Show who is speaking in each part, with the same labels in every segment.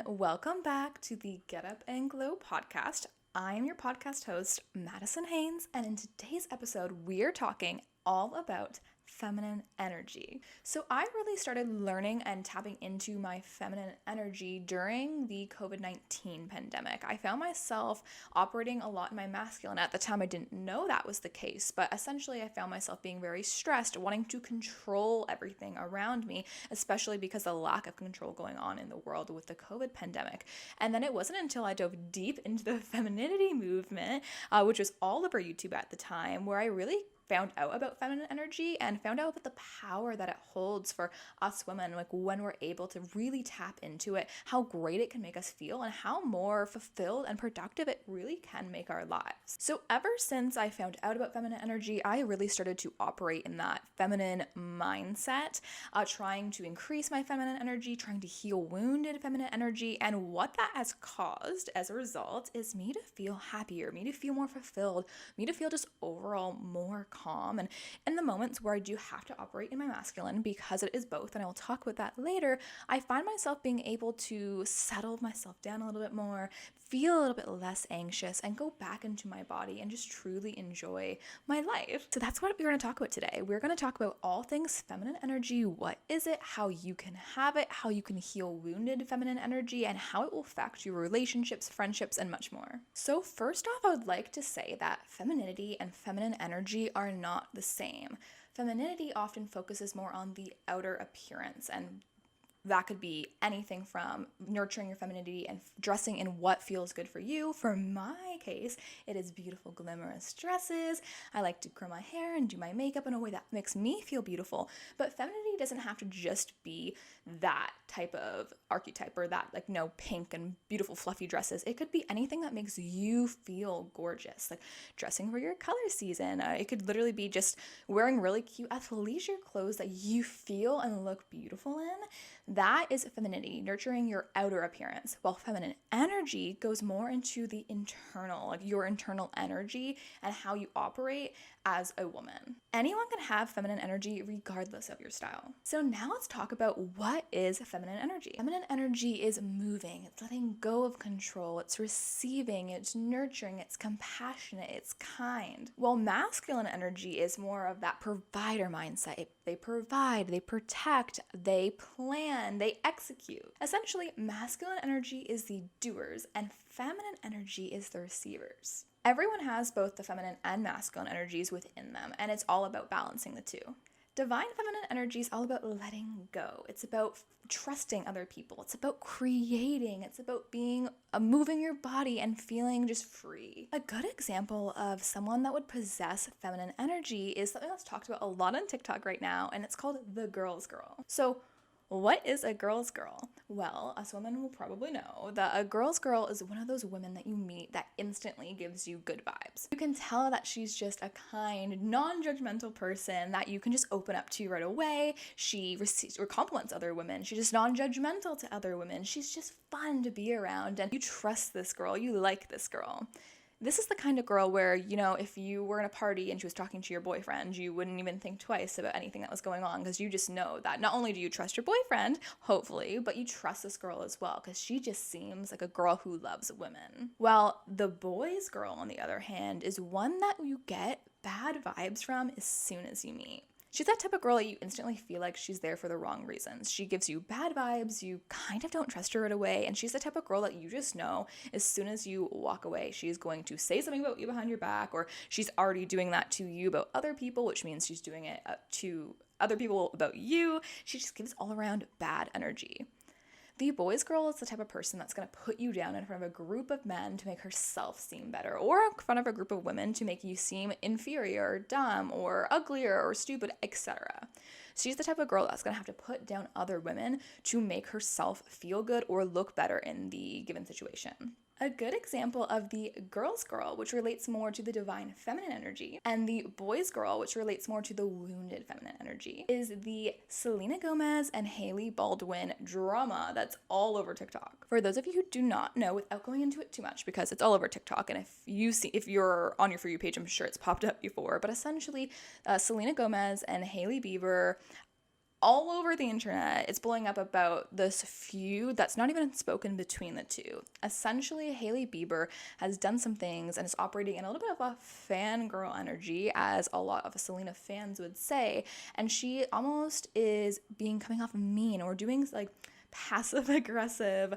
Speaker 1: and welcome back to the Get Up and Glow podcast. I am your podcast host, Madison Haynes, and in today's episode, we're talking all about feminine energy. So I really started learning and tapping into my feminine energy during the COVID-19 pandemic. I found myself operating a lot in my masculine. At the time, I didn't know that was the case, but essentially I found myself being very stressed, wanting to control everything around me, especially because of the lack of control going on in the world with the COVID pandemic. And then it wasn't until I dove deep into the femininity movement, which was all over YouTube at the time, where I really found out about feminine energy and found out about the power that it holds for us women, like when we're able to really tap into it, how great it can make us feel and how more fulfilled and productive it really can make our lives. So ever since I found out about feminine energy, I really started to operate in that feminine mindset, trying to increase my feminine energy, trying to heal wounded feminine energy. And what that has caused as a result is me to feel happier, me to feel more fulfilled, me to feel just overall more calm. And in the moments where I do have to operate in my masculine, because it is both, and I will talk about that later, I find myself being able to settle myself down a little bit more, feel a little bit less anxious, and go back into my body and just truly enjoy my life. So that's what we're going to talk about today. We're going to talk about all things feminine energy. What is it? How you can have it, how you can heal wounded feminine energy, and how it will affect your relationships, friendships, and much more. So first off, I would like to say that femininity and feminine energy are not the same. Femininity often focuses more on the outer appearance, and that could be anything from nurturing your femininity and dressing in what feels good for you. For my case, it is beautiful, glamorous dresses. I like to curl my hair and do my makeup in a way that makes me feel beautiful. But femininity doesn't have to just be that type of archetype or that pink and beautiful fluffy dresses. It could be anything that makes you feel gorgeous, like dressing for your color season. It could literally be just wearing really cute athleisure clothes that you feel and look beautiful in. That is femininity, nurturing your outer appearance, while feminine energy goes more into the internal, like your internal energy and how you operate as a woman. Anyone can have feminine energy regardless of your style. So now let's talk about what is feminine energy. Feminine energy is moving, it's letting go of control, it's receiving, it's nurturing, it's compassionate, it's kind. While masculine energy is more of that provider mindset. They provide, they protect, they plan, they execute. Essentially, masculine energy is the doers and feminine energy is the receivers. Everyone has both the feminine and masculine energies within them, and it's all about balancing the two. Divine feminine energy is all about letting go. It's about trusting other people. It's about creating. It's about moving your body and feeling just free. A good example of someone that would possess feminine energy is something that's talked about a lot on TikTok right now, and it's called the girl's girl. So what is a girl's girl? Well, us women will probably know that a girl's girl is one of those women that you meet that instantly gives you good vibes. You can tell that she's just a kind, non-judgmental person that you can just open up to right away. She receives or compliments other women. She's just non-judgmental to other women. She's just fun to be around, and you trust this girl. You like this girl. This is the kind of girl where, if you were in a party and she was talking to your boyfriend, you wouldn't even think twice about anything that was going on, because you just know that not only do you trust your boyfriend, hopefully, but you trust this girl as well, because she just seems like a girl who loves women. Well, the boy's girl, on the other hand, is one that you get bad vibes from as soon as you meet. She's that type of girl that you instantly feel like she's there for the wrong reasons. She gives you bad vibes, you kind of don't trust her right away, and she's the type of girl that you just know as soon as you walk away, she's going to say something about you behind your back, or she's already doing that to you about other people, which means she's doing it to other people about you. She just gives all around bad energy. The boy's girl is the type of person that's going to put you down in front of a group of men to make herself seem better, or in front of a group of women to make you seem inferior, or dumb, or uglier, or stupid, etc. She's the type of girl that's going to have to put down other women to make herself feel good or look better in the given situation. A good example of the girl's girl, which relates more to the divine feminine energy, and the boy's girl, which relates more to the wounded feminine energy, is the Selena Gomez and Hailey Baldwin drama that's all over TikTok. For those of you who do not know, without going into it too much, because it's all over TikTok, and if you're on your For You page, I'm sure it's popped up before, but essentially, Selena Gomez and Hailey Bieber all over the internet, it's blowing up about this feud that's not even spoken between the two. Essentially, Hailey Bieber has done some things and is operating in a little bit of a fangirl energy, as a lot of Selena fans would say, and she almost is coming off mean or doing like passive aggressive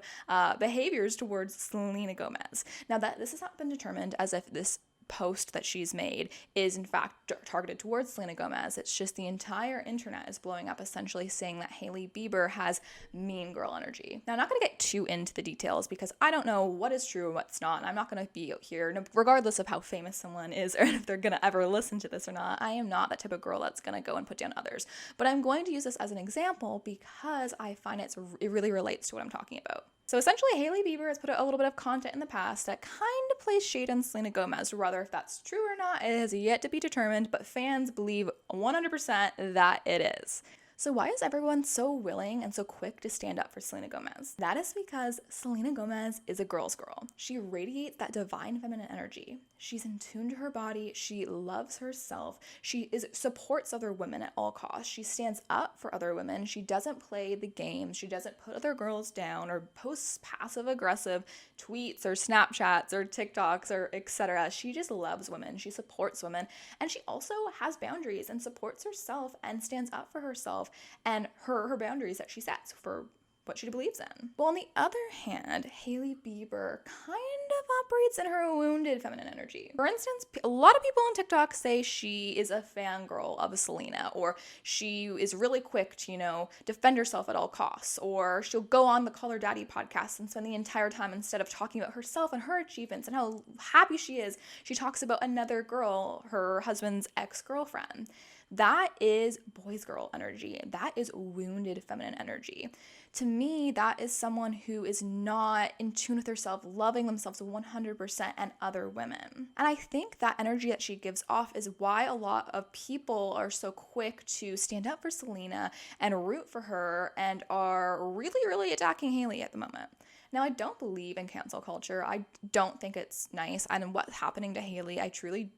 Speaker 1: behaviors towards Selena Gomez. Now that this has not been determined as if this post that she's made is in fact targeted towards Selena Gomez. It's just the entire internet is blowing up essentially saying that Hailey Bieber has mean girl energy. Now I'm not going to get too into the details because I don't know what is true and what's not, and I'm not going to be out here, regardless of how famous someone is or if they're going to ever listen to this or not. I am not that type of girl that's going to go and put down others, but I'm going to use this as an example because I find it really relates to what I'm talking about. So essentially, Hailey Bieber has put out a little bit of content in the past that kind of plays shade on Selena Gomez. Rather, if that's true or not, it has yet to be determined, but fans believe 100% that it is. So why is everyone so willing and so quick to stand up for Selena Gomez? That is because Selena Gomez is a girl's girl. She radiates that divine feminine energy. She's in tune to her body. She loves herself. She supports other women at all costs. She stands up for other women. She doesn't play the games. She doesn't put other girls down or post passive aggressive tweets or Snapchats or TikToks or etc. She just loves women. She supports women. And she also has boundaries and supports herself and stands up for herself and her boundaries that she sets for what she believes in. Well, on the other hand, Hailey Bieber kind of operates in her wounded feminine energy. For instance, a lot of people on TikTok say she is a fangirl of Selena, or she is really quick to, defend herself at all costs, or she'll go on the Call Her Daddy podcast and spend the entire time, instead of talking about herself and her achievements and how happy she is, she talks about another girl, her husband's ex-girlfriend. That is boys girl energy. That is wounded feminine energy. To me, that is someone who is not in tune with herself, loving themselves 100% and other women. And I think that energy that she gives off is why a lot of people are so quick to stand up for Selena and root for her and are really, really attacking Hailey at the moment. Now, I don't believe in cancel culture. I don't think it's nice. And what's happening to Hailey, I truly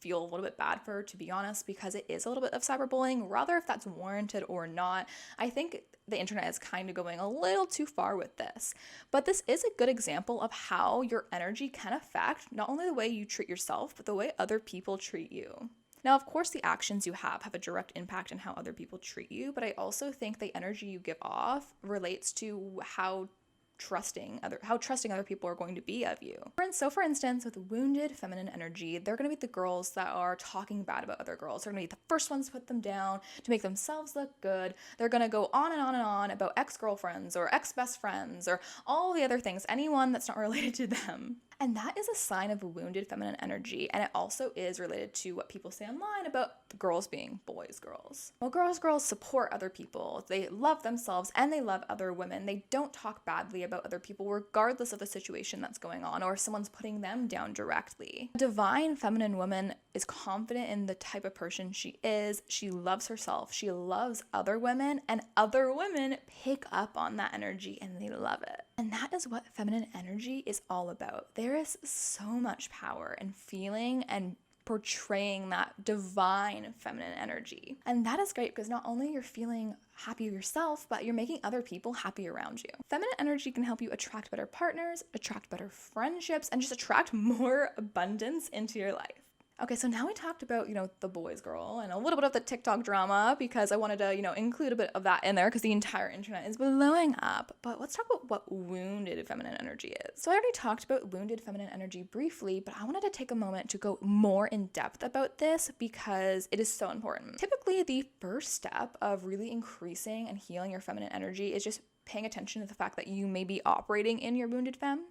Speaker 1: feel a little bit bad for her, to be honest, because it is a little bit of cyberbullying. Rather, if that's warranted or not, I think the internet is kind of going a little too far with this. But this is a good example of how your energy can affect not only the way you treat yourself, but the way other people treat you. Now, of course, the actions you have a direct impact on how other people treat you, but I also think the energy you give off relates to how trusting other people are going to be of you. So for instance, with wounded feminine energy, they're going to be the girls that are talking bad about other girls. They're going to be the first ones to put them down, to make themselves look good. They're going to go on and on and on about ex-girlfriends or ex-best friends or all the other things, anyone that's not related to them. And that is a sign of wounded feminine energy, and it also is related to what people say online about the girls being boys' girls. Well, girls support other people. They love themselves and they love other women. They don't talk badly about other people regardless of the situation that's going on or if someone's putting them down directly. A divine feminine woman is confident in the type of person she is. She loves herself. She loves other women, and other women pick up on that energy and they love it. And that is what feminine energy is all about. There is so much power in feeling and portraying that divine feminine energy. And that is great because not only you're feeling happy yourself, but you're making other people happy around you. Feminine energy can help you attract better partners, attract better friendships, and just attract more abundance into your life. Okay, so now we talked about, the boys girl and a little bit of the TikTok drama because I wanted to, include a bit of that in there because the entire internet is blowing up. But let's talk about what wounded feminine energy is. So I already talked about wounded feminine energy briefly, but I wanted to take a moment to go more in depth about this because it is so important. Typically, the first step of really increasing and healing your feminine energy is just paying attention to the fact that you may be operating in your wounded femme.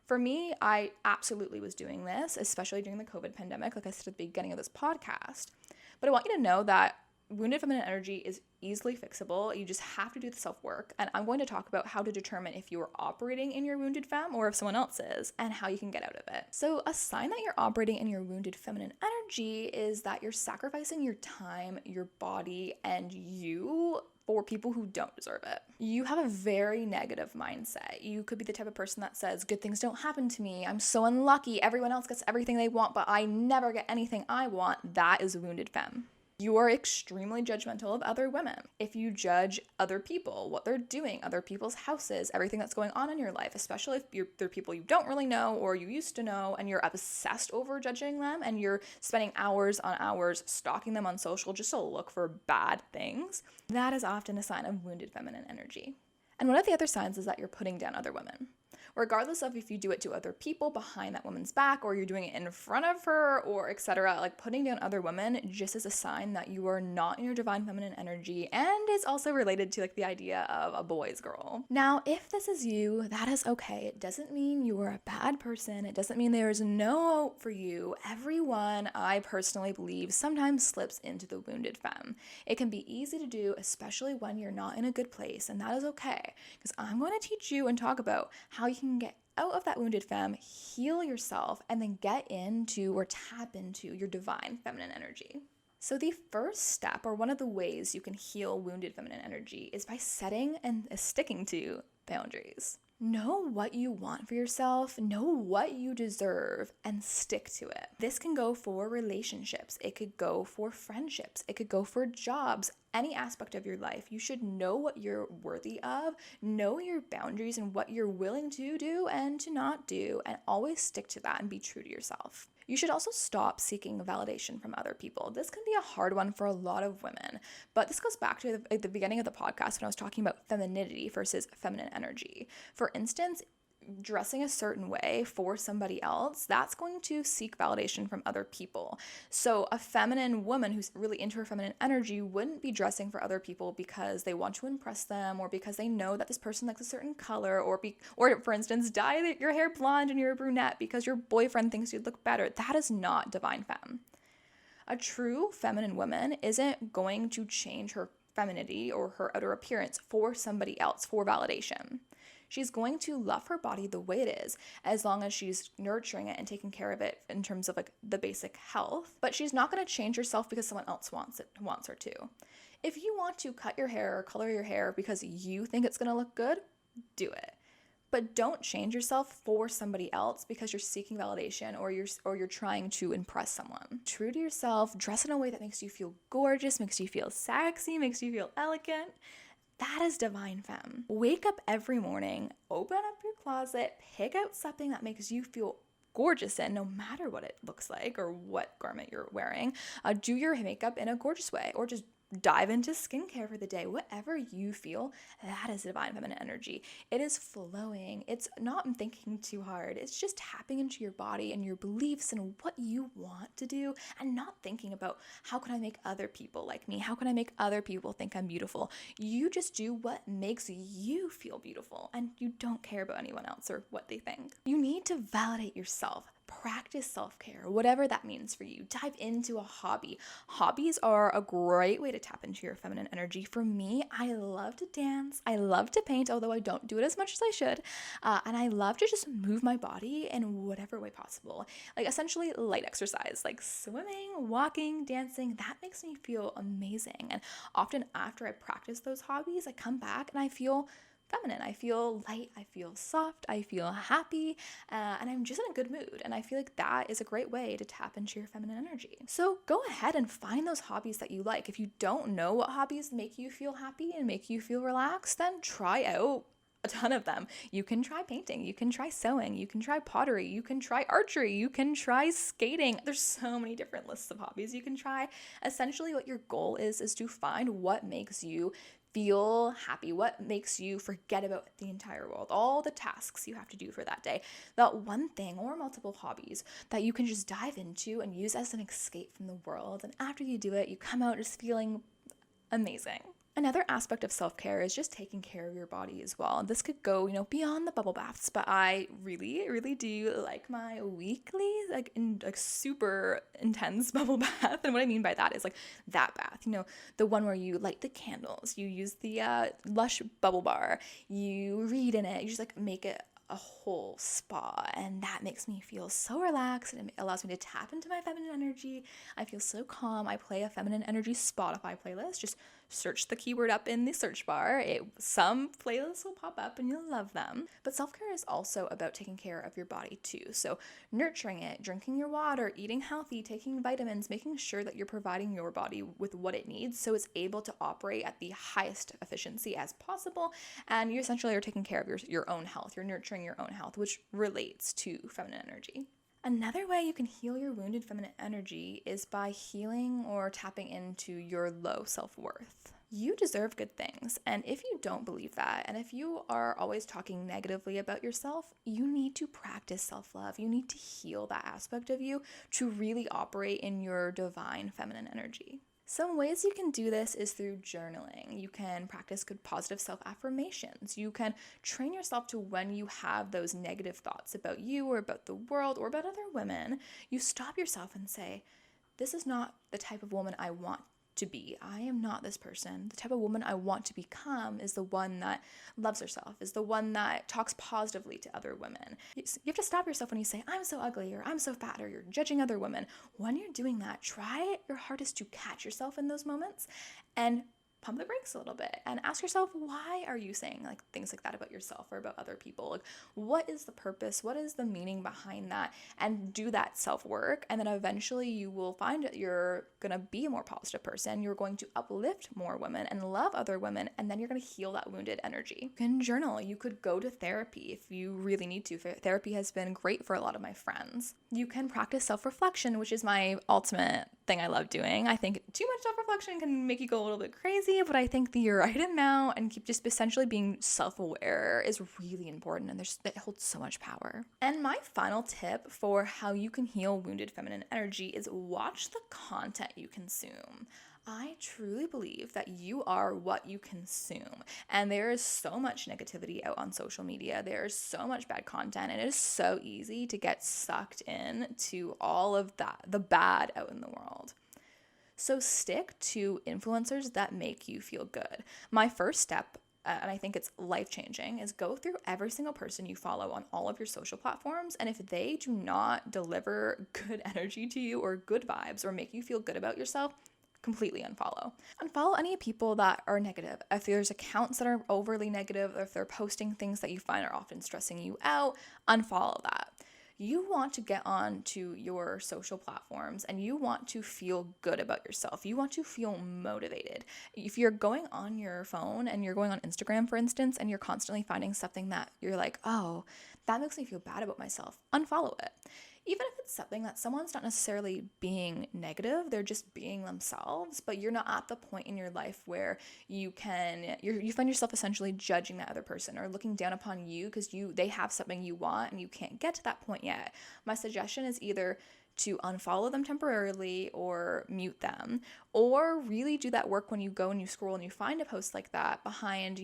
Speaker 1: For me, I absolutely was doing this, especially during the COVID pandemic, like I said at the beginning of this podcast. But I want you to know that wounded feminine energy is easily fixable. You just have to do the self-work. And I'm going to talk about how to determine if you are operating in your wounded femme or if someone else is and how you can get out of it. So a sign that you're operating in your wounded feminine energy is that you're sacrificing your time, your body, and you for people who don't deserve it. You have a very negative mindset. You could be the type of person that says, good things don't happen to me. I'm so unlucky. Everyone else gets everything they want, but I never get anything I want. That is wounded femme. You are extremely judgmental of other women. If you judge other people, what they're doing, other people's houses, everything that's going on in your life, especially if they're people you don't really know or you used to know, and you're obsessed over judging them and you're spending hours on hours stalking them on social just to look for bad things, that is often a sign of wounded feminine energy. And one of the other signs is that you're putting down other women. Regardless of if you do it to other people behind that woman's back or you're doing it in front of her or etc., like putting down other women just is a sign that you are not in your divine feminine energy, and it's also related to like the idea of a boy's girl. Now, if this is you, that is okay. It doesn't mean you are a bad person. It doesn't mean there is no hope for you. Everyone, I personally believe, sometimes slips into the wounded femme. It can be easy to do, especially when you're not in a good place, and that is okay, because I'm going to teach you and talk about how you can get out of that wounded femme, heal yourself, and then get into or tap into your divine feminine energy. So the first step, or one of the ways you can heal wounded feminine energy, is by setting and sticking to boundaries. Know what you want for yourself, know what you deserve, and stick to it. This can go for relationships, it could go for friendships, it could go for jobs, any aspect of your life. You should know what you're worthy of, know your boundaries and what you're willing to do and to not do, and always stick to that and be true to yourself. You should also stop seeking validation from other people. This can be a hard one for a lot of women, but this goes back to the beginning of the podcast when I was talking about femininity versus feminine energy. For instance, dressing a certain way for somebody else, that's going to seek validation from other people. So a feminine woman who's really into her feminine energy wouldn't be dressing for other people because they want to impress them or because they know that this person likes a certain color, or for instance, dye your hair blonde and you're a brunette because your boyfriend thinks you'd look better. That is not divine femme. A true feminine woman isn't going to change her femininity or her outer appearance for somebody else for validation. She's going to love her body the way it is, as long as she's nurturing it and taking care of it in terms of like the basic health. But she's not going to change herself because someone else wants her to. If you want to cut your hair or color your hair because you think it's going to look good, do it. But don't change yourself for somebody else because you're seeking validation or you're trying to impress someone. True to yourself, dress in a way that makes you feel gorgeous, makes you feel sexy, makes you feel elegant. That is divine femme. Wake up every morning, open up your closet, pick out something that makes you feel gorgeous in, no matter what it looks like or what garment you're wearing. Do your makeup in a gorgeous way, or just dive into skincare for the day. Whatever you feel, that is divine feminine energy. It is flowing. It's not thinking too hard. It's just tapping into your body and your beliefs and what you want to do, and not thinking about how can I make other people like me? How can I make other people think I'm beautiful? You just do what makes you feel beautiful, and you don't care about anyone else or what they think. You need to validate yourself. Practice self-care, whatever that means for you. Dive into a hobby. Hobbies are a great way to tap into your feminine energy. For me, I love to dance. I love to paint, although I don't do it as much as I should. And I love to just move my body in whatever way possible. Like essentially light exercise, like swimming, walking, dancing. That makes me feel amazing. And often after I practice those hobbies, I come back and I feel feminine. I feel light, I feel soft, I feel happy, and I'm just in a good mood. And I feel like that is a great way to tap into your feminine energy. So go ahead and find those hobbies that you like. If you don't know what hobbies make you feel happy and make you feel relaxed, then try out a ton of them. You can try painting, you can try sewing, you can try pottery, you can try archery, you can try skating. There's so many different lists of hobbies you can try. Essentially what your goal is to find what makes you feel happy, what makes you forget about the entire world, all the tasks you have to do for that day, that one thing or multiple hobbies that you can just dive into and use as an escape from the world. And after you do it, you come out just feeling amazing. Another aspect of self-care is just taking care of your body as well. And this could go, beyond the bubble baths, but I really, really do like my weekly, super intense bubble bath. And what I mean by that is like that bath, the one where you light the candles, you use the Lush bubble bar, you read in it, you just like make it a whole spa, and that makes me feel so relaxed, and it allows me to tap into my feminine energy. I feel so calm. I play a feminine energy Spotify playlist. Just search the keyword up in the search bar. Some playlists will pop up and you'll love them. But self-care is also about taking care of your body too. So nurturing it, drinking your water, eating healthy, taking vitamins, making sure that you're providing your body with what it needs so it's able to operate at the highest efficiency as possible. And you essentially are taking care of your own health. You're nurturing your own health, which relates to feminine energy. Another way you can heal your wounded feminine energy is by healing or tapping into your low self-worth. You deserve good things, and if you don't believe that, and if you are always talking negatively about yourself, you need to practice self-love. You need to heal that aspect of you to really operate in your divine feminine energy. Some ways you can do this is through journaling. You can practice good positive self-affirmations. You can train yourself to, when you have those negative thoughts about you or about the world or about other women, you stop yourself and say, this is not the type of woman I want to be. I am not this person. The type of woman I want to become is the one that loves herself, is the one that talks positively to other women. You have to stop yourself when you say, I'm so ugly, or I'm so fat, or you're judging other women. When you're doing that, try your hardest to catch yourself in those moments and pump the brakes a little bit and ask yourself, why are you saying like things like that about yourself or about other people? Like, what is the purpose? What is the meaning behind that? And do that self-work. And then eventually you will find that you're going to be a more positive person. You're going to uplift more women and love other women. And then you're going to heal that wounded energy. You can journal. You could go to therapy if you really need to. Therapy has been great for a lot of my friends. You can practice self-reflection, which is my ultimate thing I love doing. I think too much self-reflection can make you go a little bit crazy, but I think the right amount and keep just essentially being self-aware is really important, and it holds so much power. And my final tip for how you can heal wounded feminine energy is watch the content you consume. I truly believe that you are what you consume, and there is so much negativity out on social media. There is so much bad content, and it is so easy to get sucked in to all of that, the bad out in the world. So stick to influencers that make you feel good. My first step, and I think it's life-changing, is go through every single person you follow on all of your social platforms, and if they do not deliver good energy to you or good vibes or make you feel good about yourself, completely unfollow. Unfollow any people that are negative. If there's accounts that are overly negative, or if they're posting things that you find are often stressing you out, unfollow that. You want to get on to your social platforms and you want to feel good about yourself. You want to feel motivated. If you're going on your phone and you're going on Instagram, for instance, and you're constantly finding something that you're like, oh, that makes me feel bad about myself, unfollow it. Even if it's something that someone's not necessarily being negative, they're just being themselves, but you're not at the point in your life where you find yourself essentially judging that other person or looking down upon you because they have something you want and you can't get to that point yet. My suggestion is either to unfollow them temporarily or mute them, or really do that work when you go and you scroll and you find a post like that behind,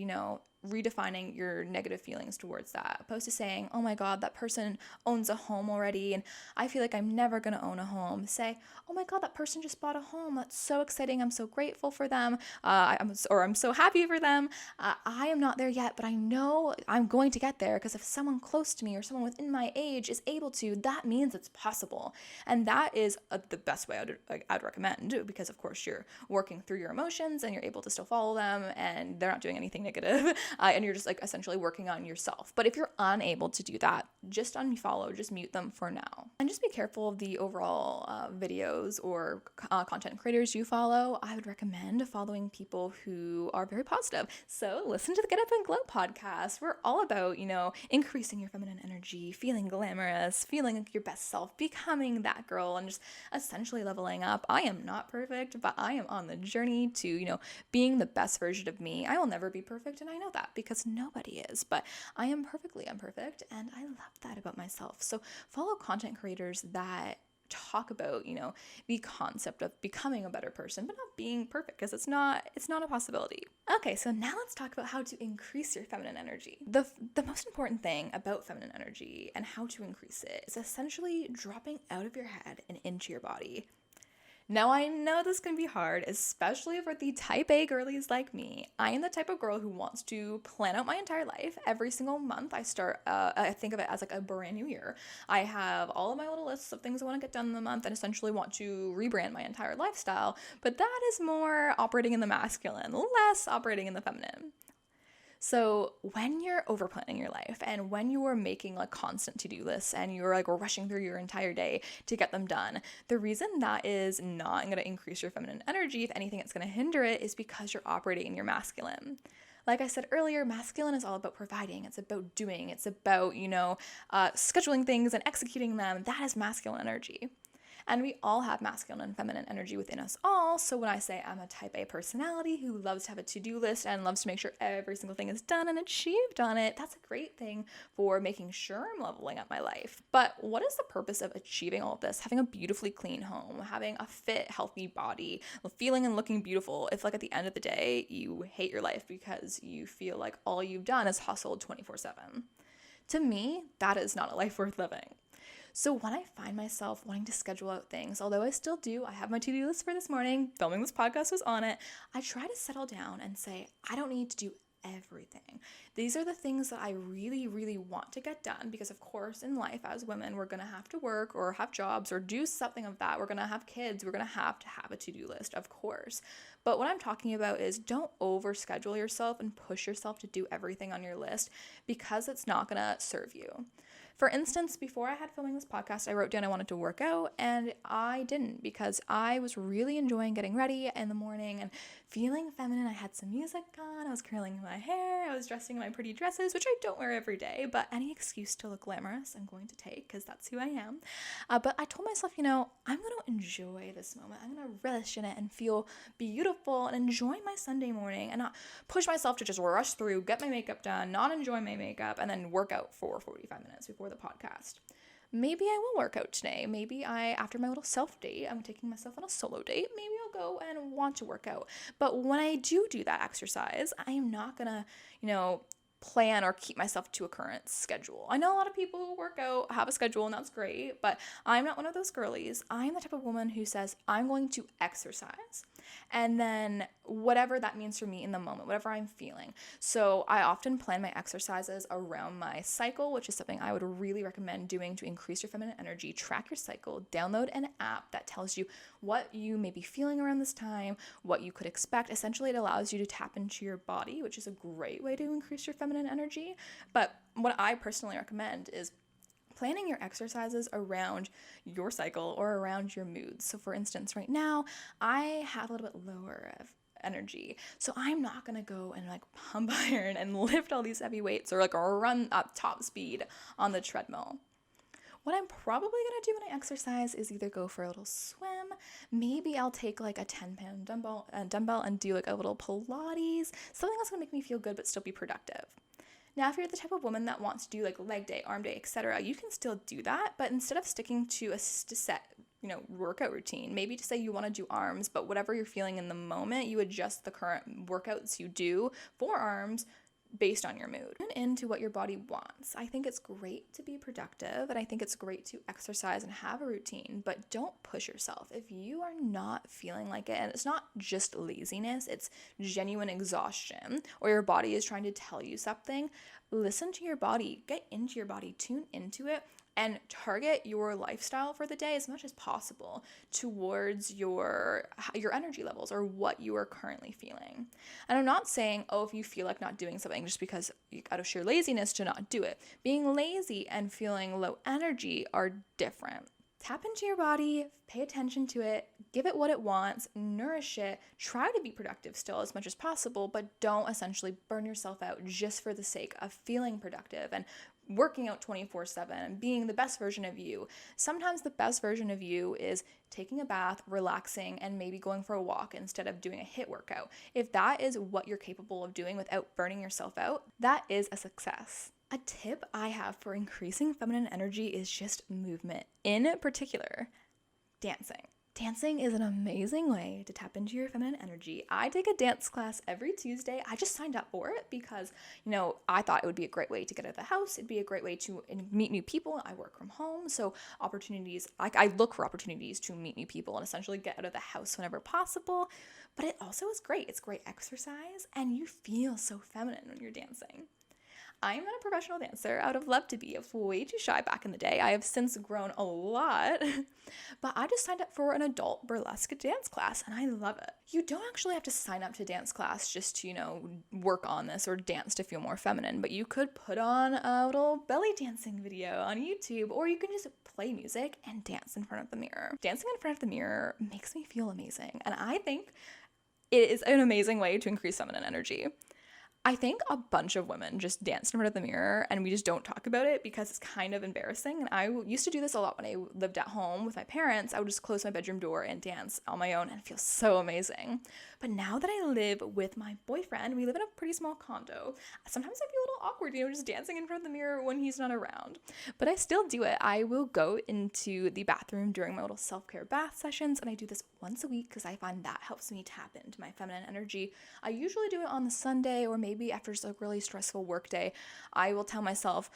Speaker 1: redefining your negative feelings towards that, opposed to saying, oh my God, that person owns a home already and I feel like I'm never going to own a home. Say, oh my God, that person just bought a home. That's so exciting. I'm so grateful for them. I'm so happy for them. I am not there yet, but I know I'm going to get there because if someone close to me or someone within my age is able to, that means it's possible. And that is the best way I'd recommend, because of course you're working through your emotions and you're able to still follow them and they're not doing anything negative. And you're just essentially working on yourself. But if you're unable to do that, just unfollow, just mute them for now. And just be careful of the overall videos or content creators you follow. I would recommend following people who are very positive. So listen to the Get Up and Glow podcast. We're all about, increasing your feminine energy, feeling glamorous, feeling like your best self, becoming that girl, and just essentially leveling up. I am not perfect, but I am on the journey to, being the best version of me. I will never be perfect, and I know that because nobody is, but I am perfectly imperfect, and I love that about myself. So follow content creators that talk about, the concept of becoming a better person, but not being perfect, because it's not a possibility. Okay, so now let's talk about how to increase your feminine energy. The most important thing about feminine energy and how to increase it is essentially dropping out of your head and into your body. Now, I know this can be hard, especially for the type A girlies like me. I am the type of girl who wants to plan out my entire life. Every single month, I think of it as like a brand new year. I have all of my little lists of things I want to get done in the month and essentially want to rebrand my entire lifestyle. But that is more operating in the masculine, less operating in the feminine. So when you're over planning your life and when you are making like constant to-do lists and you're like rushing through your entire day to get them done, the reason that is not going to increase your feminine energy, if anything, it's going to hinder it, is because you're operating in your masculine. Like I said earlier, masculine is all about providing. It's about doing. It's about, scheduling things and executing them. That is masculine energy. And we all have masculine and feminine energy within us all. So when I say I'm a type A personality who loves to have a to-do list and loves to make sure every single thing is done and achieved on it, that's a great thing for making sure I'm leveling up my life. But what is the purpose of achieving all of this? Having a beautifully clean home, having a fit, healthy body, feeling and looking beautiful, if like at the end of the day, you hate your life because you feel like all you've done is hustled 24/7. To me, that is not a life worth living. So when I find myself wanting to schedule out things, although I still do, I have my to-do list for this morning, filming this podcast was on it, I try to settle down and say, I don't need to do everything. These are the things that I really, really want to get done because, of course, in life as women, we're going to have to work or have jobs or do something of that. We're going to have kids. We're going to have a to-do list, of course. But what I'm talking about is don't overschedule yourself and push yourself to do everything on your list because it's not going to serve you. For instance, before I had filming this podcast, I wrote down I wanted to work out, and I didn't because I was really enjoying getting ready in the morning and feeling feminine. I had some music on, I was curling my hair, I was dressing in my pretty dresses, which I don't wear every day, but any excuse to look glamorous I'm going to take because that's who I am. But I told myself, I'm going to enjoy this moment. I'm going to relish in it and feel beautiful and enjoy my Sunday morning and not push myself to just rush through, get my makeup done, not enjoy my makeup, and then work out for 45 minutes before the podcast. Maybe I will work out today. Maybe after my little self date, I'm taking myself on a solo date. Maybe I'll go and want to work out. But when I do that exercise, I am not gonna, plan or keep myself to a current schedule. I know a lot of people who work out have a schedule and that's great, but I'm not one of those girlies. I'm the type of woman who says I'm going to exercise and then whatever that means for me in the moment, whatever I'm feeling. So I often plan my exercises around my cycle, which is something I would really recommend doing to increase your feminine energy. Track your cycle, download an app that tells you what you may be feeling around this time, what you could expect. Essentially, it allows you to tap into your body, which is a great way to increase your feminine energy. But what I personally recommend is planning your exercises around your cycle or around your moods. So for instance, right now, I have a little bit lower of energy. So I'm not going to go and pump iron and lift all these heavy weights or run up top speed on the treadmill. What I'm probably going to do when I exercise is either go for a little swim. Maybe I'll take a 10-pound dumbbell and do a little Pilates, something that's going to make me feel good but still be productive. Now, if you're the type of woman that wants to do leg day, arm day, etc., you can still do that, but instead of sticking to a set, workout routine, maybe to say you want to do arms, but whatever you're feeling in the moment, you adjust the current workouts you do for arms based on your mood and into what your body wants. I think it's great to be productive and I think it's great to exercise and have a routine, but don't push yourself. If you are not feeling like it, and it's not just laziness, it's genuine exhaustion, or your body is trying to tell you something, listen to your body, get into your body, tune into it, and target your lifestyle for the day as much as possible towards your energy levels or what you are currently feeling. And I'm not saying, if you feel like not doing something just because out of sheer laziness to not do it. Being lazy and feeling low energy are different. Tap into your body, pay attention to it, give it what it wants, nourish it, try to be productive still as much as possible, but don't essentially burn yourself out just for the sake of feeling productive and working out 24/7 and being the best version of you. Sometimes the best version of you is taking a bath, relaxing, and maybe going for a walk instead of doing a HIIT workout. If that is what you're capable of doing without burning yourself out, that is a success. A tip I have for increasing feminine energy is just movement. In particular, dancing. Dancing is an amazing way to tap into your feminine energy. I take a dance class every Tuesday. I just signed up for it because, I thought it would be a great way to get out of the house. It'd be a great way to meet new people. I work from home, so opportunities, I look for opportunities to meet new people and essentially get out of the house whenever possible. But it also is great. It's great exercise, and you feel so feminine when you're dancing. I'm not a professional dancer. I would have loved to be. I was way too shy back in the day. I have since grown a lot, but I just signed up for an adult burlesque dance class and I love it. You don't actually have to sign up to dance class just to, work on this or dance to feel more feminine, but you could put on a little belly dancing video on YouTube, or you can just play music and dance in front of the mirror. Dancing in front of the mirror makes me feel amazing, and I think it is an amazing way to increase feminine energy. I think a bunch of women just dance in front of the mirror and we just don't talk about it because it's kind of embarrassing. And I used to do this a lot when I lived at home with my parents. I would just close my bedroom door and dance on my own and it feels so amazing. But now that I live with my boyfriend, we live in a pretty small condo. Sometimes I feel a little awkward, just dancing in front of the mirror when he's not around. But I still do it. I will go into the bathroom during my little self-care bath sessions, and I do this once a week because I find that helps me tap into my feminine energy. I usually do it on the Sunday, or maybe after just a really stressful work day. I will tell myself,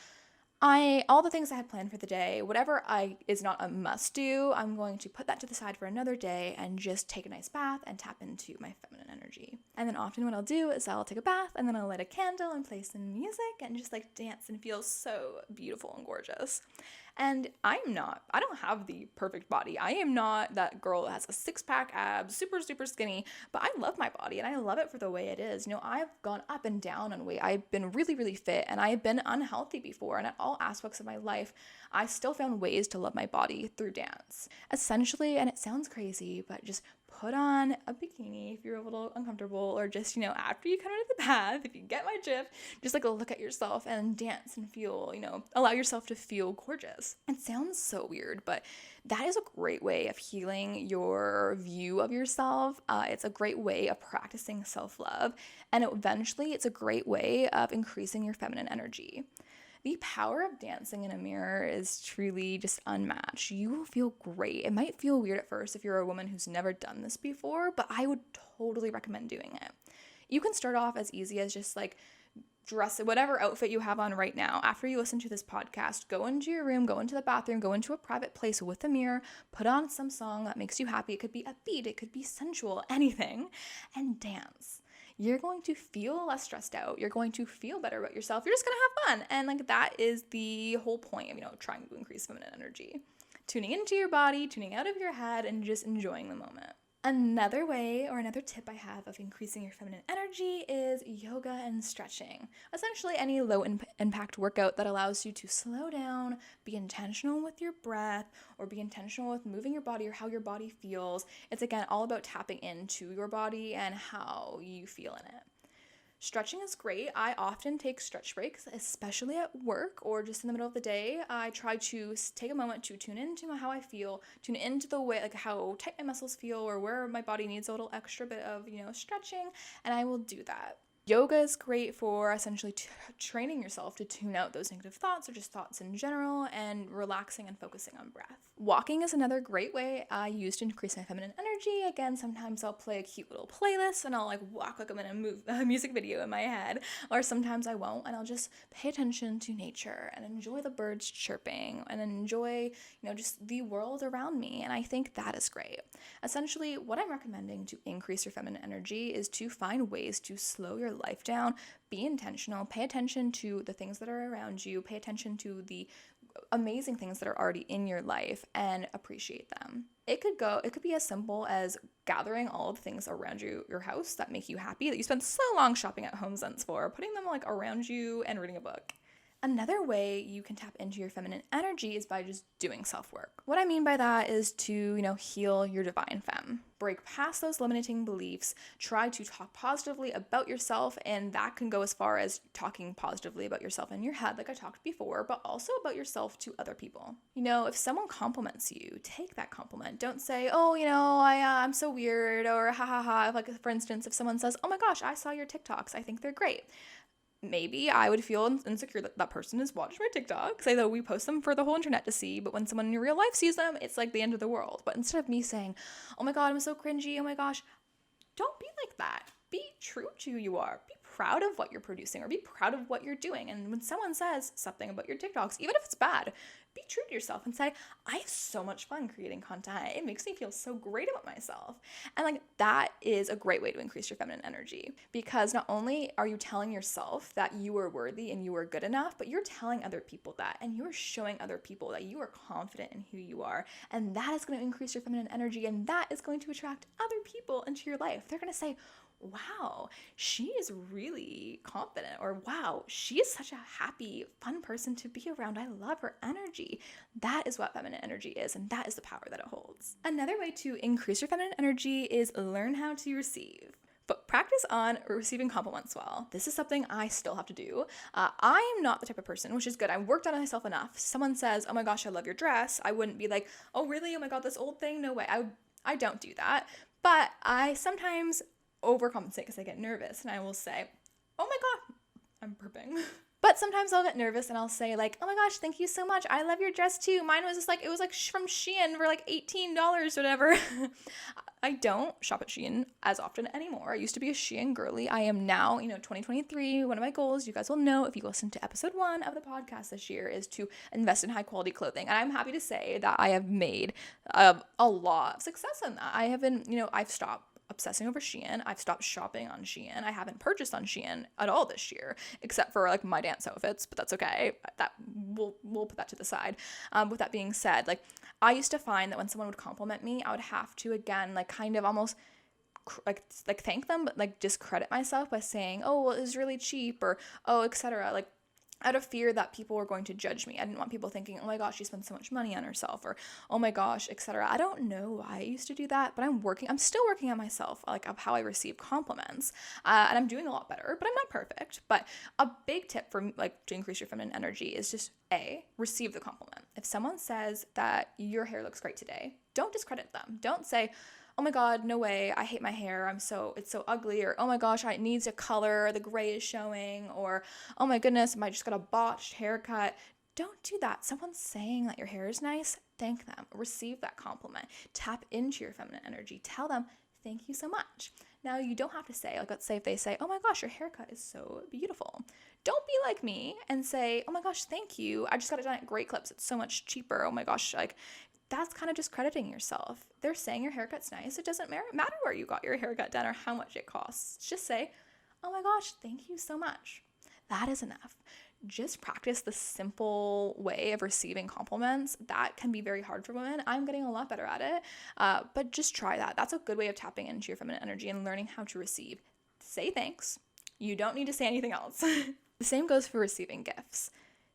Speaker 1: all the things I had planned for the day, whatever is not a must do, I'm going to put that to the side for another day and just take a nice bath and tap into my feminine energy. And then often what I'll do is I'll take a bath and then I'll light a candle and play some music and just dance and feel so beautiful and gorgeous. And I don't have the perfect body. I am not that girl that has a six-pack abs, super, super skinny, but I love my body and I love it for the way it is. I've gone up and down on weight. I've been really, really fit and I've been unhealthy before. And at all aspects of my life, I still found ways to love my body through dance. Essentially, and it sounds crazy, but just put on a bikini if you're a little uncomfortable, or just, after you come out of the bath, if you get my drift, just look at yourself and dance and feel, allow yourself to feel gorgeous. It sounds so weird, but that is a great way of healing your view of yourself. It's a great way of practicing self-love, and eventually it's a great way of increasing your feminine energy. The power of dancing in a mirror is truly just unmatched. You will feel great. It might feel weird at first if you're a woman who's never done this before, but I would totally recommend doing it. You can start off as easy as just dress whatever outfit you have on right now. After you listen to this podcast, go into your room, go into the bathroom, go into a private place with a mirror, put on some song that makes you happy. It could be upbeat, it could be sensual, anything, and dance. You're going to feel less stressed out. You're going to feel better about yourself. You're just going to have fun. And that is the whole point of, trying to increase feminine energy. Tuning into your body, tuning out of your head, and just enjoying the moment. Another way or another tip I have of increasing your feminine energy is yoga and stretching. Essentially any low impact workout that allows you to slow down, be intentional with your breath, or be intentional with moving your body or how your body feels. It's again all about tapping into your body and how you feel in it. Stretching is great. I often take stretch breaks, especially at work or just in the middle of the day. I try to take a moment to tune into how I feel, tune into the way, how tight my muscles feel or where my body needs a little extra bit of, stretching, and I will do that. Yoga is great for essentially training yourself to tune out those negative thoughts or just thoughts in general and relaxing and focusing on breath. Walking is another great way I use to increase my feminine energy. Again, sometimes I'll play a cute little playlist and I'll walk I'm in a music video in my head, or sometimes I won't and I'll just pay attention to nature and enjoy the birds chirping and enjoy, just the world around me. And I think that is great. Essentially, what I'm recommending to increase your feminine energy is to find ways to slow your life down, be intentional, pay attention to the things that are around you, pay attention to the amazing things that are already in your life and appreciate them. It could be as simple as gathering all of the things around your house that make you happy that you spent so long shopping at HomeSense for, putting them around you and reading a book. Another way you can tap into your feminine energy is by just doing self-work. What I mean by that is to, heal your divine femme. Break past those limiting beliefs, try to talk positively about yourself, and that can go as far as talking positively about yourself in your head, like I talked before, but also about yourself to other people. If someone compliments you, take that compliment. Don't say, I'm so weird, or ha ha ha. For instance, if someone says, oh my gosh, I saw your TikToks, I think they're great. maybe I would feel insecure that that person has watched my TikToks. I know we post them for the whole internet to see, but when someone in your real life sees them, it's like the end of the world. But instead of me saying, oh my God, I'm so cringy, oh my gosh, don't be like that. Be true to who you are. Be proud of what you're producing or be proud of what you're doing. And when someone says something about your TikToks, even if it's bad, be true to yourself and say, I have so much fun creating content. It makes me feel so great about myself. And like that is a great way to increase your feminine energy, because not only are you telling yourself that you are worthy and you are good enough, but you're telling other people that, and you're showing other people that you are confident in who you are. And that is going to increase your feminine energy, and that is going to attract other people into your life. They're going to say, wow, she is really confident, or wow, she is such a happy, fun person to be around. I love her energy. That is what feminine energy is, and that is the power that it holds. Another way to increase your feminine energy is learn how to receive. But practice on receiving compliments well. This is something I still have to do. I am not the type of person, which is good. I've worked on myself enough. Someone says, oh my gosh, I love your dress. I wouldn't be like, oh really? Oh my God, this old thing? No way. I don't do that. But I sometimes overcompensate because I get nervous, and I will say, oh my God, I'm burping. But sometimes I'll get nervous and I'll say like, oh my gosh, thank you so much. I love your dress too. Mine was just like, it was like from Shein for like $18, whatever. I don't shop at Shein as often anymore. I used to be a Shein girly. I am now, 2023, one of my goals, you guys will know if you listen to episode 1 of the podcast this year, is to invest in high quality clothing. And I'm happy to say that I have made a lot of success in that. I haven't, I've stopped obsessing over Shein. I've stopped shopping on Shein. I haven't purchased on Shein at all this year, except for like my dance outfits, but that's okay. That we'll put that to the side. With that being said, like I used to find that when someone would compliment me, I would have to again like kind of almost like thank them, but like discredit myself by saying, oh well, it was really cheap, or oh, etc. Like out of fear that people were going to judge me. I didn't want people thinking, oh my gosh, she spent so much money on herself, or oh my gosh, etc. I don't know why I used to do that, but I'm still working on myself, like of how I receive compliments, and I'm doing a lot better, but I'm not perfect. But a big tip for like to increase your feminine energy is just receive the compliment. If someone says that your hair looks great today, don't discredit them. Don't say, oh my God, no way, I hate my hair, it's so ugly, or oh my gosh, it needs a color, the gray is showing, or oh my goodness, I just got a botched haircut. Don't do that. Someone's saying that your hair is nice, thank them, receive that compliment, tap into your feminine energy, tell them, thank you so much. Now, you don't have to say, like let's say if they say, oh my gosh, your haircut is so beautiful. Don't be like me and say, oh my gosh, thank you, I just got it done at Great Clips, it's so much cheaper, oh my gosh, like that's kind of discrediting yourself. They're saying your haircut's nice. It doesn't matter where you got your haircut done or how much it costs. Just say, oh my gosh, thank you so much. That is enough. Just practice the simple way of receiving compliments. That can be very hard for women. I'm getting a lot better at it, but just try that. That's a good way of tapping into your feminine energy and learning how to receive. Say thanks. You don't need to say anything else. The same goes for receiving gifts.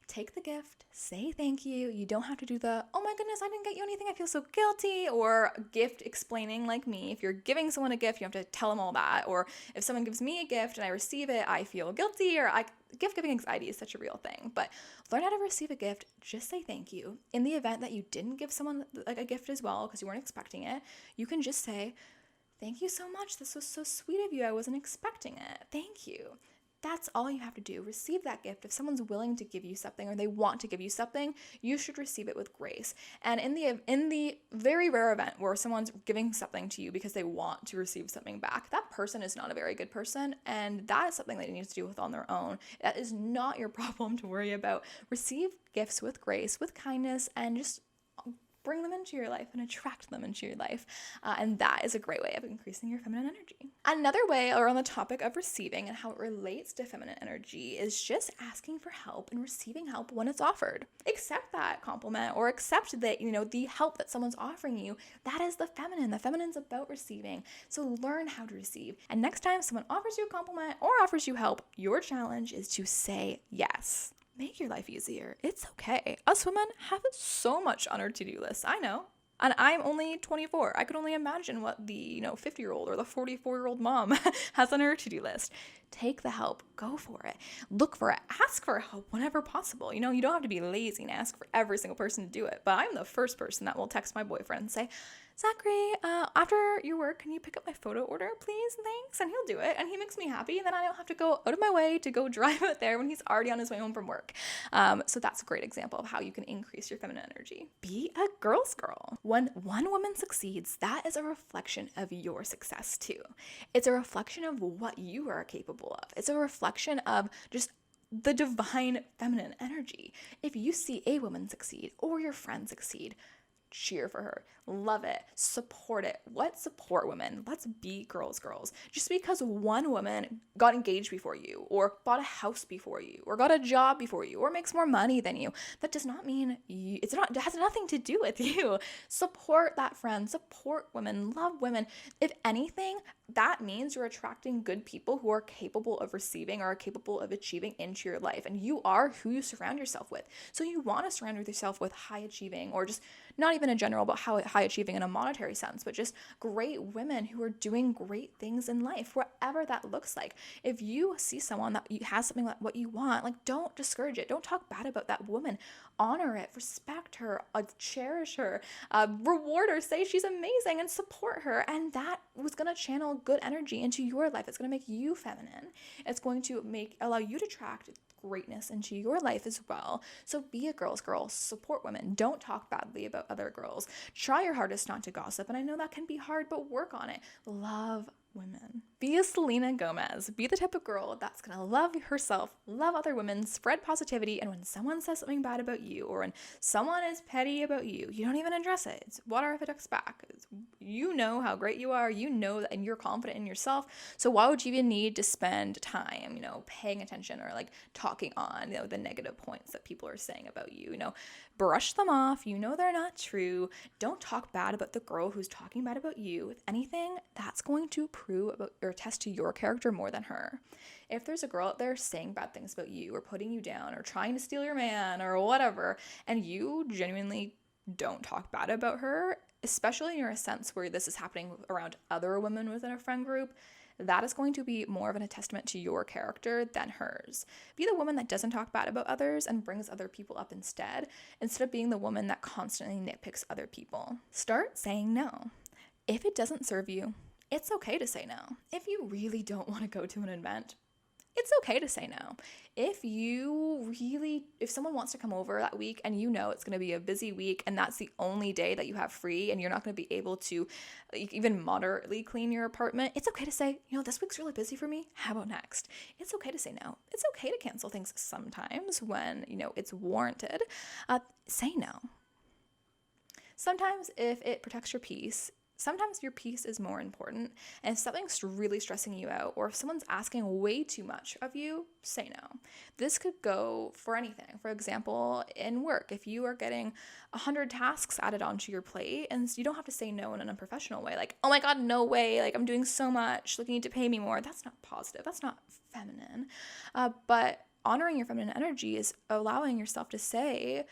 Speaker 1: Take the gift, say thank you. You don't have to do the, oh my goodness, I didn't get you anything, I feel so guilty, or gift explaining like me. If you're giving someone a gift, you have to tell them all that. Or if someone gives me a gift and I receive it, I feel guilty, or gift giving anxiety is such a real thing. But learn how to receive a gift, just say thank you. In the event that you didn't give someone like a gift as well because you weren't expecting it, you can just say, thank you so much, this was so sweet of you, I wasn't expecting it, thank you. That's all you have to do. Receive that gift. If someone's willing to give you something or they want to give you something, you should receive it with grace. And in the very rare event where someone's giving something to you because they want to receive something back, that person is not a very good person, and that is something that they need to deal with on their own. That is not your problem to worry about. Receive gifts with grace, with kindness, and just bring them into your life and attract them into your life. And that is a great way of increasing your feminine energy. Another way around the topic of receiving and how it relates to feminine energy is just asking for help and receiving help when it's offered. Accept that compliment, or accept that, the help that someone's offering you. That is the feminine. The feminine's about receiving. So learn how to receive. And next time someone offers you a compliment or offers you help, your challenge is to say yes. Make your life easier. It's okay. Us women have so much on our to-do list. I know. And I'm only 24. I could only imagine what the 50-year-old or the 44-year-old mom has on her to-do list. Take the help. Go for it. Look for it. Ask for help whenever possible. You don't have to be lazy and ask for every single person to do it. But I'm the first person that will text my boyfriend and say, Zachary, after your work, can you pick up my photo order, please? Thanks. And he'll do it. And he makes me happy. And then I don't have to go out of my way to go drive out there when he's already on his way home from work. So that's a great example of how you can increase your feminine energy. Be a girl's girl. When one woman succeeds, that is a reflection of your success too. It's a reflection of what you are capable of. It's a reflection of just the divine feminine energy. If you see a woman succeed or your friend succeed, cheer for her, love it, support it. Let's support women. Let's be girls. Just because one woman got engaged before you, or bought a house before you, or got a job before you, or makes more money than you, that does not mean it has nothing to do with you. Support that friend, support women, love women. If anything, that means you're attracting good people who are capable of receiving or are capable of achieving into your life. And you are who you surround yourself with. So you want to surround yourself with high achieving, or just not even in general, but high achieving in a monetary sense, but just great women who are doing great things in life, whatever that looks like. If you see someone that has something like what you want, like, don't discourage it. Don't talk bad about that woman. Honor it, respect her, cherish her, reward her, say she's amazing, and support her. And that was going to channel good energy into your life. It's going to make you feminine. It's going to allow you to attract greatness into your life as well. So be a girl's girl, support women. Don't talk badly about other girls. Try your hardest not to gossip. And I know that can be hard, but work on it. Love women. Be a Selena Gomez. Be the type of girl that's going to love herself, love other women, spread positivity, and when someone says something bad about you, or when someone is petty about you, you don't even address it. It's water off a duck's back. You know how great you are. You know that, and you're confident in yourself. So why would you even need to spend time, paying attention or like talking on, the negative points that people are saying about you? Brush them off. They're not true. Don't talk bad about the girl who's talking bad about you. If anything, that's going to prove about or attest to your character more than her. If there's a girl out there saying bad things about you, or putting you down, or trying to steal your man, or whatever, and you genuinely don't talk bad about her, especially in a sense where this is happening around other women within a friend group, that is going to be more of a testament to your character than hers. Be the woman that doesn't talk bad about others and brings other people up instead of being the woman that constantly nitpicks other people. Start saying no. If it doesn't serve you, it's okay to say no. If you really don't want to go to an event, it's okay to say no. If someone wants to come over that week and it's going to be a busy week and that's the only day that you have free and you're not going to be able to even moderately clean your apartment, it's okay to say, this week's really busy for me. How about next? It's okay to say no. It's okay to cancel things sometimes when, it's warranted. Say no. Sometimes if it protects your peace, sometimes your peace is more important, and if something's really stressing you out, or if someone's asking way too much of you, say no. This could go for anything. For example, in work, if you are getting 100 tasks added onto your plate, and you don't have to say no in an unprofessional way, like, oh my God, no way, like, I'm doing so much, like, you need to pay me more. That's not positive. That's not feminine. But honoring your feminine energy is allowing yourself to say,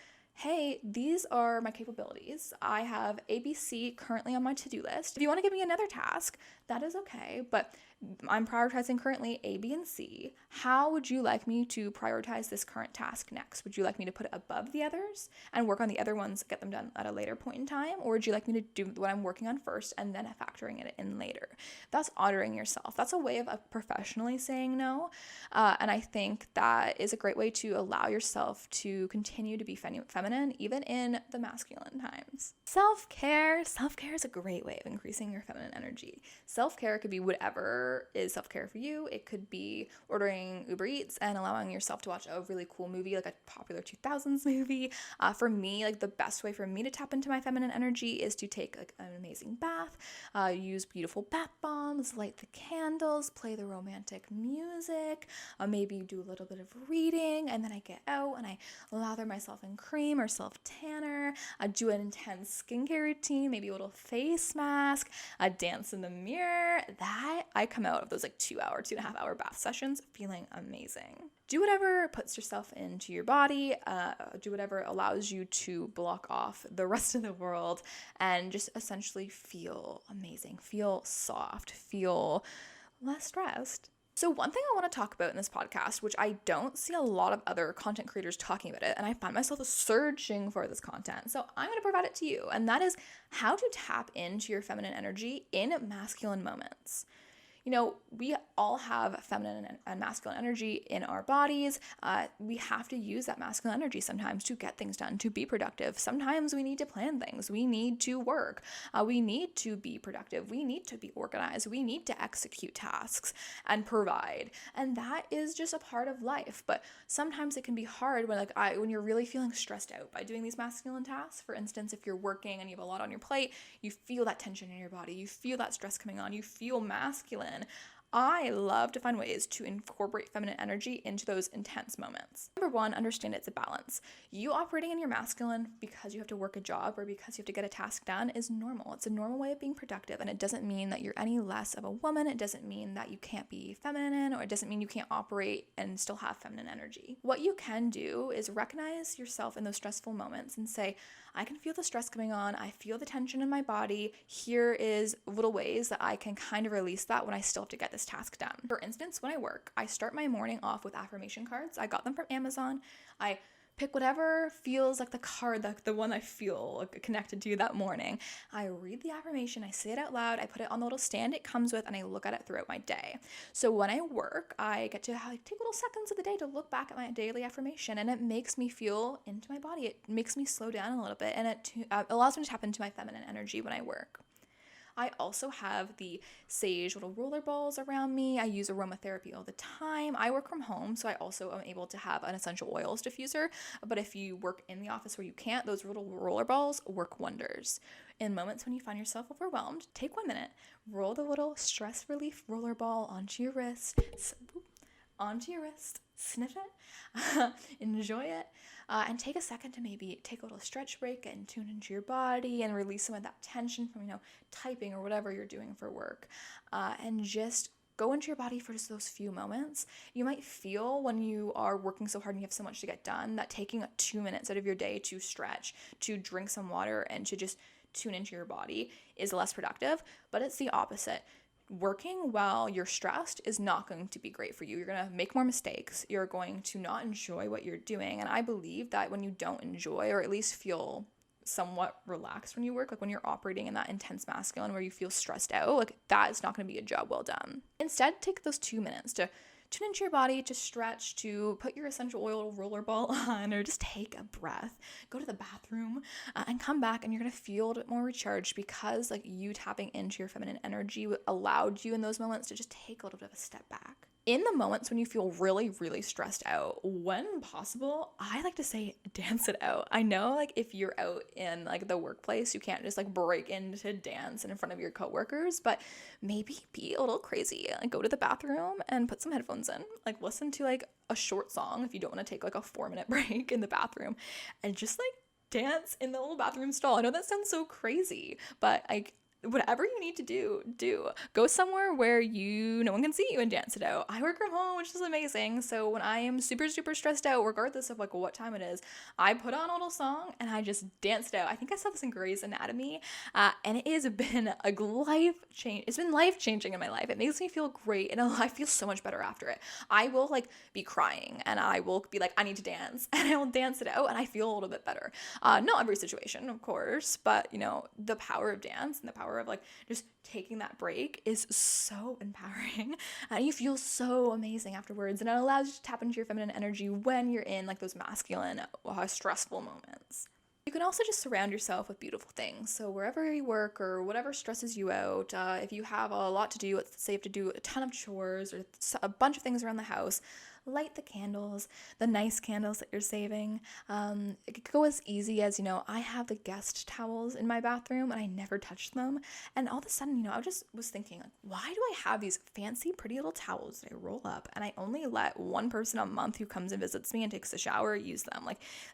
Speaker 1: hey, these are my capabilities. I have ABC currently on my to-do list. If you want to give me another task, that is okay, but I'm prioritizing currently A, B, and C. How would you like me to prioritize this current task next? Would you like me to put it above the others and work on the other ones, get them done at a later point in time? Or would you like me to do what I'm working on first and then factoring it in later? That's honoring yourself. That's a way of professionally saying no. And I think that is a great way to allow yourself to continue to be feminine, even in the masculine times. Self-care. Self-care is a great way of increasing your feminine energy. Self-care could be whatever is self-care for you. It could be ordering Uber Eats and allowing yourself to watch a really cool movie, like a popular 2000s movie. For me, like, the best way for me to tap into my feminine energy is to take like an amazing bath, use beautiful bath bombs, light the candles, play the romantic music, maybe do a little bit of reading, and then I get out and I lather myself in cream or self-tanner, do an intense skincare routine, maybe a little face mask, dance in the mirror. That I come out of those like 2.5 hour bath sessions feeling amazing. Do whatever puts yourself into your body, do whatever allows you to block off the rest of the world and just essentially feel amazing, feel soft, feel less stressed. So one thing I want to talk about in this podcast, which I don't see a lot of other content creators talking about it, and I find myself searching for this content, so I'm going to provide it to you, and that is how to tap into your feminine energy in masculine moments. You know, we all have feminine and masculine energy in our bodies. We have to use that masculine energy sometimes to get things done, to be productive. Sometimes we need to plan things. We need to work. We need to be productive. We need to be organized. We need to execute tasks and provide. And that is just a part of life. But sometimes it can be hard when you're really feeling stressed out by doing these masculine tasks. For instance, if you're working and you have a lot on your plate, you feel that tension in your body. You feel that stress coming on. You feel masculine. I love to find ways to incorporate feminine energy into those intense moments. Number one, understand it's a balance. You operating in your masculine because you have to work a job or because you have to get a task done is normal. It's a normal way of being productive, and it doesn't mean that you're any less of a woman. It doesn't mean that you can't be feminine, or it doesn't mean you can't operate and still have feminine energy. What you can do is recognize yourself in those stressful moments and say, I can feel the stress coming on. I feel the tension in my body. Here is little ways that I can kind of release that when I still have to get this task done. For instance, when I work, I start my morning off with affirmation cards. I got them from Amazon. I pick whatever feels like the card, the one I feel connected to that morning. I read the affirmation, I say it out loud, I put it on the little stand it comes with, and I look at it throughout my day. So when I work, I get to take little seconds of the day to look back at my daily affirmation, and it makes me feel into my body. It makes me slow down a little bit, and it allows me to tap into my feminine energy when I work. I also have the sage little roller balls around me. I use aromatherapy all the time. I work from home, so I also am able to have an essential oils diffuser. But if you work in the office where you can't, those little roller balls work wonders. In moments when you find yourself overwhelmed, take 1 minute, roll the little stress relief roller ball onto your wrist, sniff it, enjoy it, and take a second to maybe take a little stretch break and tune into your body and release some of that tension from, typing or whatever you're doing for work, and just go into your body for just those few moments. You might feel when you are working so hard and you have so much to get done that taking 2 minutes out of your day to stretch, to drink some water, and to just tune into your body is less productive, but it's the opposite. Working while you're stressed is not going to be great for you. You're going to make more mistakes. You're going to not enjoy what you're doing. And I believe that when you don't enjoy, or at least feel somewhat relaxed when you work, like when you're operating in that intense masculine where you feel stressed out, like that is not going to be a job well done. Instead, take those 2 minutes to tune into your body, to stretch, to put your essential oil roller ball on, or just take a breath, go to the bathroom, and come back, and you're going to feel a little bit more recharged because you tapping into your feminine energy allowed you in those moments to just take a little bit of a step back. In the moments when you feel really, really stressed out, when possible, I like to say dance it out. I know if you're out in the workplace, you can't just break into dance in front of your coworkers, but maybe be a little crazy. Go to the bathroom and put some headphones in. Listen to a short song if you don't want to take a 4-minute break in the bathroom, and just dance in the little bathroom stall. I know that sounds so crazy, but whatever you need to do. Go somewhere where no one can see you and dance it out. I work from home, which is amazing. So when I am super, super stressed out, regardless of what time it is, I put on a little song and I just dance it out. I think I saw this in Grey's Anatomy, and it has been a life change. It's been life changing in my life. It makes me feel great, and I feel so much better after it. I will be crying, and I will be I need to dance, and I will dance it out, and I feel a little bit better. Not every situation, of course, but the power of dance and the power of just taking that break is so empowering, and you feel so amazing afterwards, and it allows you to tap into your feminine energy when you're in those masculine stressful moments. You can also just surround yourself with beautiful things. So wherever you work or whatever stresses you out, if you have a lot to do, let's say you have to do a ton of chores or a bunch of things around the house, light the candles, the nice candles that you're saving. It could go as easy as, I have the guest towels in my bathroom and I never touch them. And all of a sudden, I just was thinking, why do I have these fancy, pretty little towels that I roll up and I only let one person a month who comes and visits me and takes a shower use them?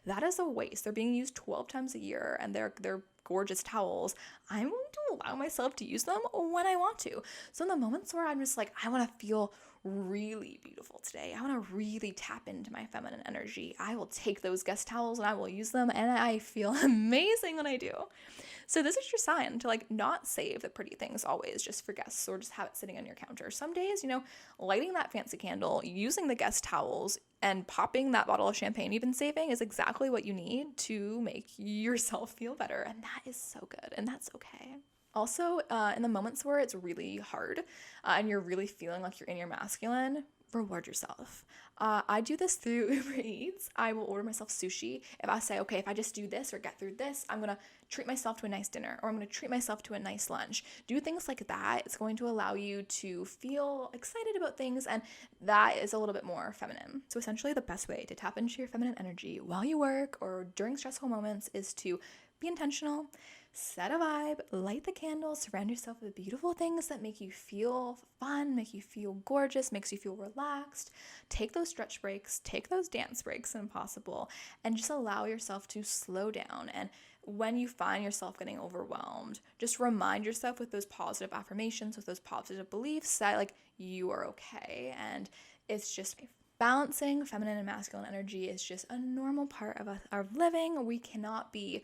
Speaker 1: That is a waste. They're being used 12 times a year, and they're gorgeous towels. I'm going to allow myself to use them when I want to. So in the moments where I'm just I want to feel really beautiful today. I want to really tap into my feminine energy. I will take those guest towels and I will use them, and I feel amazing when I do. So this is your sign to like not save the pretty things always just for guests or just have it sitting on your counter. Some days, lighting that fancy candle, using the guest towels, and popping that bottle of champagne you've been saving is exactly what you need to make yourself feel better. And that is so good, and that's okay. Also, in the moments where it's really hard and you're really feeling like you're in your masculine, reward yourself. I do this through Uber Eats. I will order myself sushi. If I say, okay, if I just do this or get through this, I'm going to treat myself to a nice dinner, or I'm going to treat myself to a nice lunch. Do things like that. It's going to allow you to feel excited about things, and that is a little bit more feminine. So essentially the best way to tap into your feminine energy while you work or during stressful moments is to be intentional, set a vibe, light the candles, surround yourself with beautiful things that make you feel fun, make you feel gorgeous, makes you feel relaxed. Take those stretch breaks, take those dance breaks when possible, and just allow yourself to slow down. And when you find yourself getting overwhelmed, just remind yourself with those positive affirmations, with those positive beliefs that like you are okay. And it's just balancing feminine and masculine energy is just a normal part of our living. We cannot be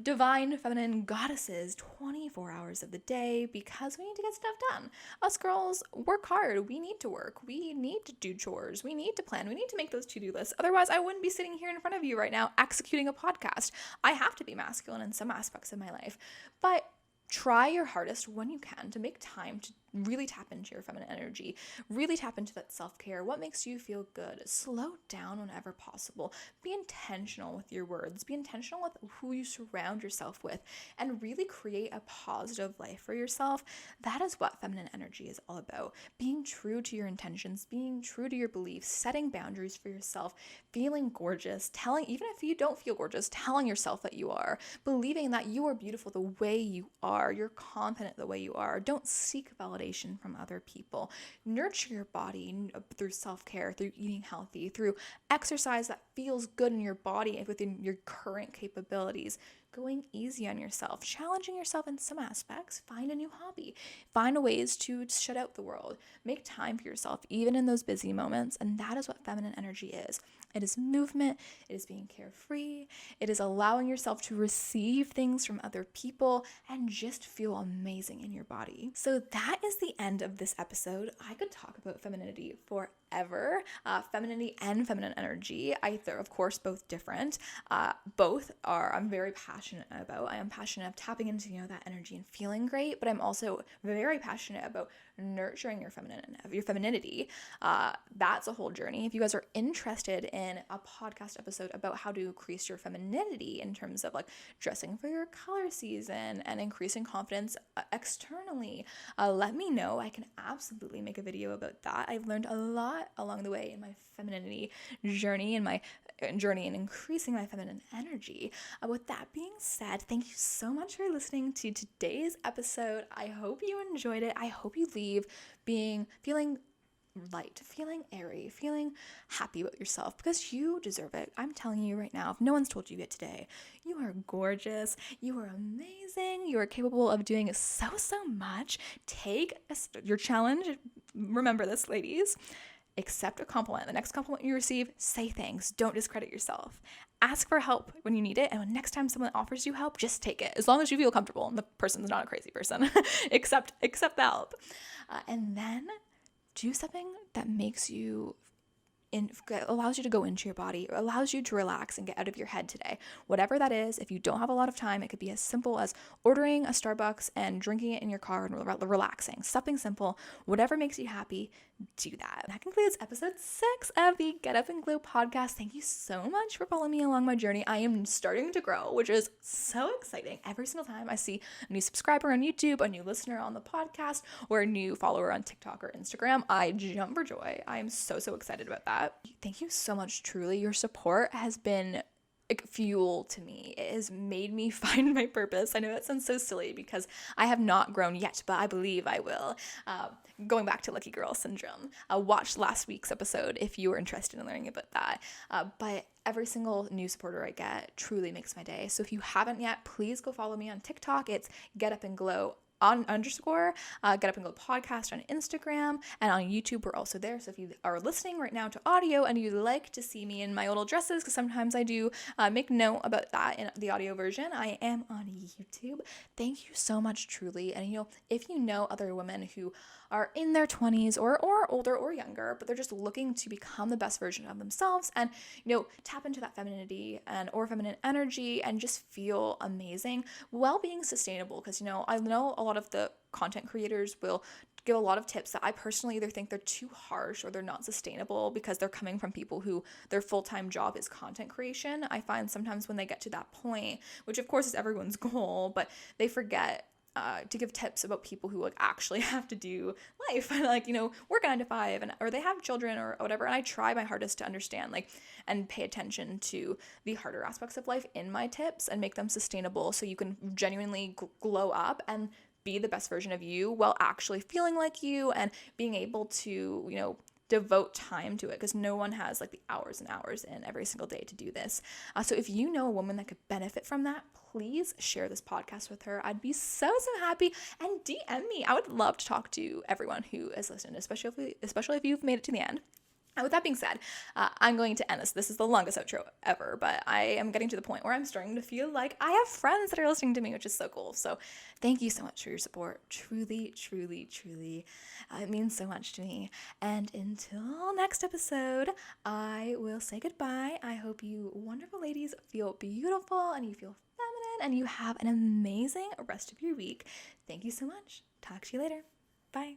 Speaker 1: divine feminine goddesses 24 hours of the day because we need to get stuff done. Us girls work hard. We need to work. We need to do chores. We need to plan. We need to make those to-do lists. Otherwise, I wouldn't be sitting here in front of you right now executing a podcast. I have to be masculine in some aspects of my life, but try your hardest when you can to make time to really tap into your feminine energy, really tap into that self-care. What makes you feel good? Slow down whenever possible. Be intentional with your words. Be intentional with who you surround yourself with, and really create a positive life for yourself. That is what feminine energy is all about. Being true to your intentions, being true to your beliefs, setting boundaries for yourself, feeling gorgeous, even if you don't feel gorgeous, telling yourself that you are, believing that you are beautiful the way you are, you're confident the way you are. Don't seek validation from other people. Nurture your body through self-care, through eating healthy, through exercise that feels good in your body within your current capabilities. Going easy on yourself, challenging yourself in some aspects. Find a new hobby. Find ways to shut out the world. Make time for yourself, even in those busy moments. And that is what feminine energy is. It is movement. It is being carefree. It is allowing yourself to receive things from other people and just feel amazing in your body. So that is the end of this episode. I could talk about femininity forever. Femininity and feminine energy, they're of course both different. Both are I'm very passionate about. I am passionate of tapping into that energy and feeling great, but I'm also very passionate about nurturing your femininity. That's a whole journey. If you guys are interested in a podcast episode about how to increase your femininity in terms of like dressing for your color season and increasing confidence externally, let me know. I can absolutely make a video about that. I've learned a lot along the way in my femininity journey and my journey in increasing my feminine energy. With that being said, thank you so much for listening to today's episode. I hope you enjoyed it. I hope you leave feeling light, feeling airy, feeling happy about yourself because you deserve it. I'm telling you right now, if no one's told you yet today, you are gorgeous, you are amazing, you are capable of doing so much. Take your challenge. Remember this, ladies. Accept a compliment. The next compliment you receive, say thanks. Don't discredit yourself. Ask for help when you need it. And when next time someone offers you help, just take it. As long as you feel comfortable and the person's not a crazy person. accept the help. And then do something that makes you allows you to go into your body, allows you to relax and get out of your head today. Whatever that is, if you don't have a lot of time, it could be as simple as ordering a Starbucks and drinking it in your car and relaxing. Something simple. Whatever makes you happy, do that. That concludes episode 6 of the Get Up and Glow podcast. Thank you so much for following me along my journey. I am starting to grow, which is so exciting. Every single time I see a new subscriber on YouTube, a new listener on the podcast, or a new follower on TikTok or Instagram, I jump for joy. I am so excited about that. Thank you so much. Truly, your support has been like fuel to me. It has made me find my purpose. I know that sounds so silly because I have not grown yet, but I believe I will. Going back to Lucky Girl Syndrome, watch last week's episode if you were interested in learning about that. But every single new supporter I get truly makes my day. So if you haven't yet, please go follow me on TikTok. It's Get Up and Glow Get Up and Glow podcast on Instagram, and on YouTube we're also there. So if you are listening right now to audio and you'd like to see me in my little dresses, because sometimes I do make note about that in the audio version, I am on YouTube. Thank you so much, truly. And if you know other women who are in their 20s or older or younger, but they're just looking to become the best version of themselves and tap into that femininity or feminine energy and just feel amazing while being sustainable, because I know a lot of the content creators will give a lot of tips that I personally either think they're too harsh or they're not sustainable because they're coming from people who their full-time job is content creation. I find sometimes when they get to that point, which of course is everyone's goal, but they forget to give tips about people who actually have to do life and work 9 to 5 or they have children or whatever. And I try my hardest to understand and pay attention to the harder aspects of life in my tips and make them sustainable so you can genuinely glow up and be the best version of you while actually feeling like you and being able to devote time to it, because no one has the hours and hours in every single day to do this. So if you know a woman that could benefit from that, please share this podcast with her. I'd be so happy, and DM me. I would love to talk to everyone who is listening, especially if you've made it to the end. And with that being said, I'm going to end this. This is the longest outro ever, but I am getting to the point where I'm starting to feel like I have friends that are listening to me, which is so cool. So thank you so much for your support. Truly, truly, truly. It means so much to me. And until next episode, I will say goodbye. I hope you wonderful ladies feel beautiful and you feel feminine and you have an amazing rest of your week. Thank you so much. Talk to you later. Bye.